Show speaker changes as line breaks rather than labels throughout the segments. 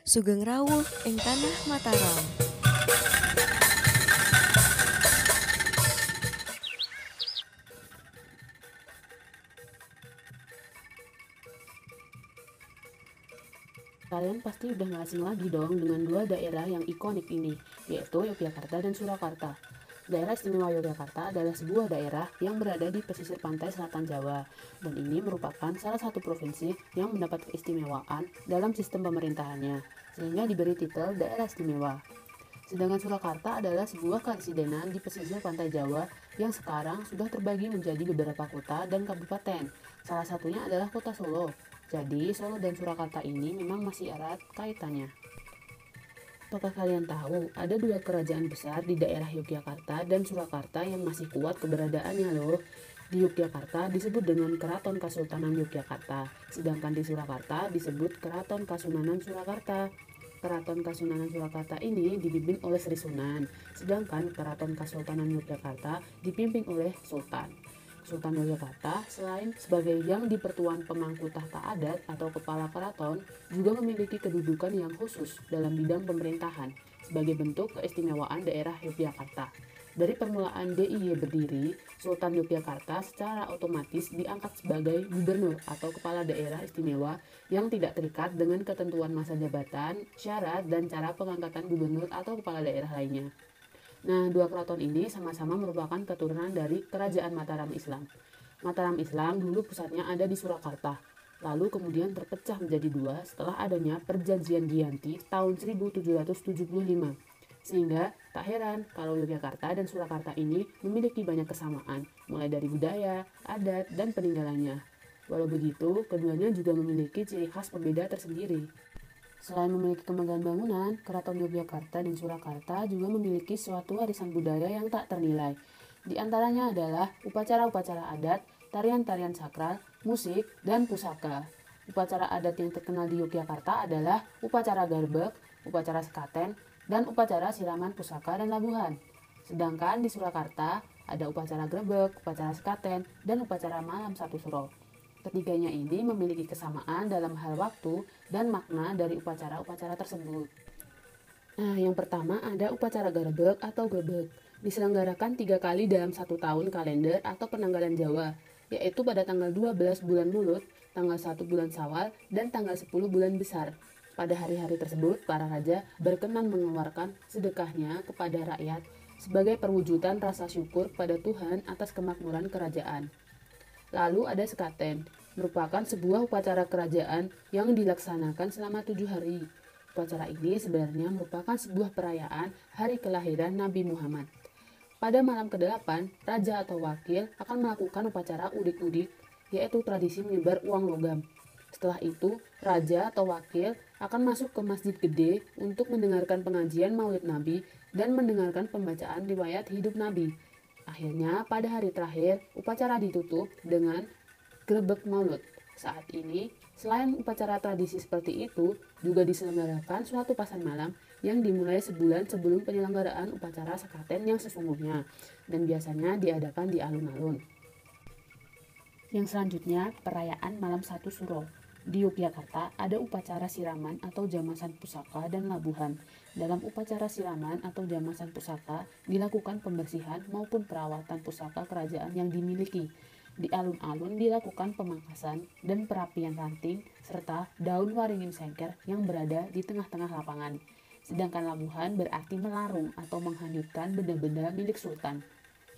Sugeng rawuh ing tanah Mataram.
Kalian pasti udah gak asing lagi dong dengan dua daerah yang ikonik ini, yaitu Yogyakarta dan Surakarta. Daerah Istimewa Yogyakarta adalah sebuah daerah yang berada di pesisir pantai selatan Jawa, dan ini merupakan salah satu provinsi yang mendapat keistimewaan dalam sistem pemerintahannya, sehingga diberi titel Daerah Istimewa. Sedangkan Surakarta adalah sebuah karesidenan di pesisir pantai Jawa yang sekarang sudah terbagi menjadi beberapa kota dan kabupaten. Salah satunya adalah kota Solo. Jadi Solo dan Surakarta ini memang masih erat kaitannya. Apakah kalian tahu ada dua kerajaan besar di daerah Yogyakarta dan Surakarta yang masih kuat keberadaannya loh? Di Yogyakarta disebut dengan Keraton Kasultanan Yogyakarta, sedangkan di Surakarta disebut Keraton Kasunanan Surakarta. Keraton Kasunanan Surakarta ini dipimpin oleh Sri Sunan, sedangkan Keraton Kasultanan Yogyakarta dipimpin oleh Sultan. Sultan Yogyakarta selain sebagai yang dipertuan pemangku tahta adat atau kepala keraton, juga memiliki kedudukan yang khusus dalam bidang pemerintahan sebagai bentuk keistimewaan daerah Yogyakarta. Dari permulaan DIY berdiri, Sultan Yogyakarta secara otomatis diangkat sebagai gubernur atau kepala daerah istimewa yang tidak terikat dengan ketentuan masa jabatan, syarat, dan cara pengangkatan gubernur atau kepala daerah lainnya. Nah, dua keraton ini sama-sama merupakan keturunan dari Kerajaan Mataram Islam. Mataram Islam dulu pusatnya ada di Surakarta, lalu kemudian terpecah menjadi dua setelah adanya Perjanjian Giyanti tahun 1775. Sehingga tak heran kalau Yogyakarta dan Surakarta ini memiliki banyak kesamaan, mulai dari budaya, adat, dan peninggalannya. Walau begitu, keduanya juga memiliki ciri khas pembeda tersendiri. Selain memiliki kemegahan bangunan, Keraton Yogyakarta dan Surakarta juga memiliki suatu warisan budaya yang tak ternilai. Di antaranya adalah upacara-upacara adat, tarian-tarian sakral, musik, dan pusaka. Upacara adat yang terkenal di Yogyakarta adalah upacara garbek, upacara sekaten, dan upacara siraman pusaka dan labuhan. Sedangkan di Surakarta ada upacara grebek, upacara sekaten, dan upacara malam satu suro. Ketiganya ini memiliki kesamaan dalam hal waktu dan makna dari upacara-upacara tersebut. Nah, yang pertama ada upacara garbek atau grebek. Diselenggarakan 3 kali dalam 1 tahun kalender atau penanggalan Jawa, yaitu pada tanggal 12 bulan Mulut, tanggal 1 bulan Sawal, dan tanggal 10 bulan Besar. Pada hari-hari tersebut, para raja berkenan mengeluarkan sedekahnya kepada rakyat sebagai perwujudan rasa syukur pada Tuhan atas kemakmuran kerajaan. Lalu ada sekaten, merupakan sebuah upacara kerajaan yang dilaksanakan selama 7 hari. Upacara ini sebenarnya merupakan sebuah perayaan hari kelahiran Nabi Muhammad. Pada malam ke-8, raja atau wakil akan melakukan upacara udik-udik, yaitu tradisi menyebar uang logam. Setelah itu, raja atau wakil akan masuk ke masjid gede untuk mendengarkan pengajian Maulid Nabi dan mendengarkan pembacaan riwayat hidup Nabi. Akhirnya, pada hari terakhir, upacara ditutup dengan grebek maulud. Saat ini, selain upacara tradisi seperti itu, juga diselenggarakan suatu pasar malam yang dimulai sebulan sebelum penyelenggaraan upacara sekaten yang sesungguhnya, dan biasanya diadakan di alun-alun. Yang selanjutnya, perayaan malam satu suro. Di Yogyakarta ada upacara siraman atau jamasan pusaka dan labuhan. Dalam upacara siraman atau jamasan pusaka dilakukan pembersihan maupun perawatan pusaka kerajaan yang dimiliki. Di alun-alun dilakukan pemangkasan dan perapian ranting serta daun waringin sengker yang berada di tengah-tengah lapangan. Sedangkan labuhan berarti melarung atau menghanyutkan benda-benda milik sultan.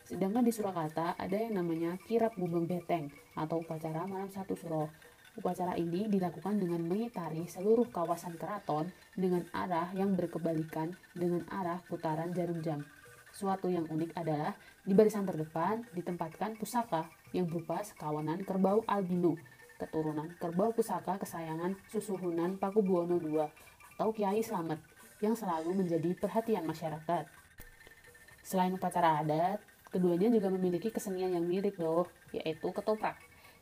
Sedangkan di Surakarta ada yang namanya kirap bumbung beteng atau upacara malam satu suro. Upacara ini dilakukan dengan mengitari seluruh kawasan keraton dengan arah yang berkebalikan dengan arah putaran jarum jam. Suatu yang unik adalah di barisan terdepan ditempatkan pusaka yang berupa sekawanan kerbau albino, keturunan kerbau pusaka kesayangan Susuhunan Pakubuwono II atau Kiai Slamet yang selalu menjadi perhatian masyarakat. Selain upacara adat, keduanya juga memiliki kesenian yang mirip loh, yaitu ketoprak.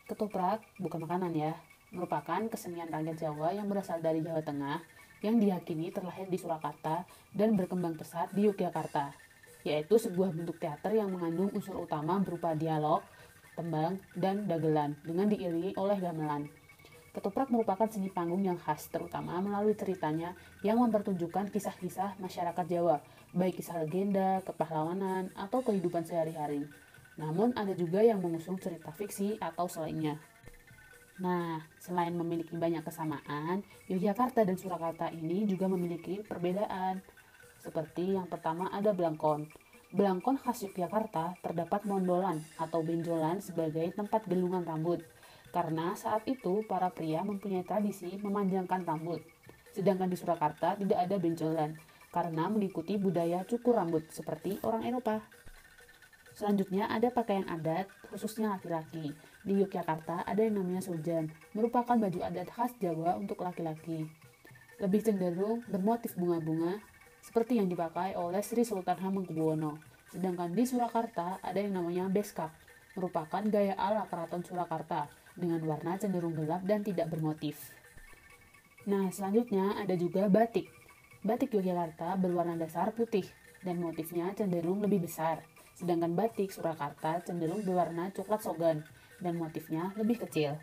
Ketoprak bukan makanan ya, merupakan kesenian rakyat Jawa yang berasal dari Jawa Tengah yang diyakini terlahir di Surakarta dan berkembang pesat di Yogyakarta, yaitu sebuah bentuk teater yang mengandung unsur utama berupa dialog, tembang, dan dagelan dengan diiringi oleh gamelan. Ketoprak merupakan seni panggung yang khas, terutama melalui ceritanya yang mempertunjukkan kisah-kisah masyarakat Jawa, baik kisah legenda, kepahlawanan, atau kehidupan sehari-hari. Namun ada juga yang mengusung cerita fiksi atau selainnya. Nah, selain memiliki banyak kesamaan, Yogyakarta dan Surakarta ini juga memiliki perbedaan. Seperti yang pertama ada Blangkon. Blangkon khas Yogyakarta terdapat mondolan atau benjolan sebagai tempat gelungan rambut. Karena saat itu para pria mempunyai tradisi memanjangkan rambut. Sedangkan di Surakarta tidak ada benjolan karena mengikuti budaya cukur rambut seperti orang Eropa. Selanjutnya ada pakaian adat, khususnya laki-laki. Di Yogyakarta ada yang namanya sojan, merupakan baju adat khas Jawa untuk laki-laki. Lebih cenderung bermotif bunga-bunga, seperti yang dipakai oleh Sri Sultan Hamengkubuwono. Sedangkan di Surakarta ada yang namanya beskap, merupakan gaya ala keraton Surakarta, dengan warna cenderung gelap dan tidak bermotif. Nah, selanjutnya ada juga batik. Batik Yogyakarta berwarna dasar putih, dan motifnya cenderung lebih besar. Sedangkan batik Surakarta cenderung berwarna coklat sogan dan motifnya lebih kecil.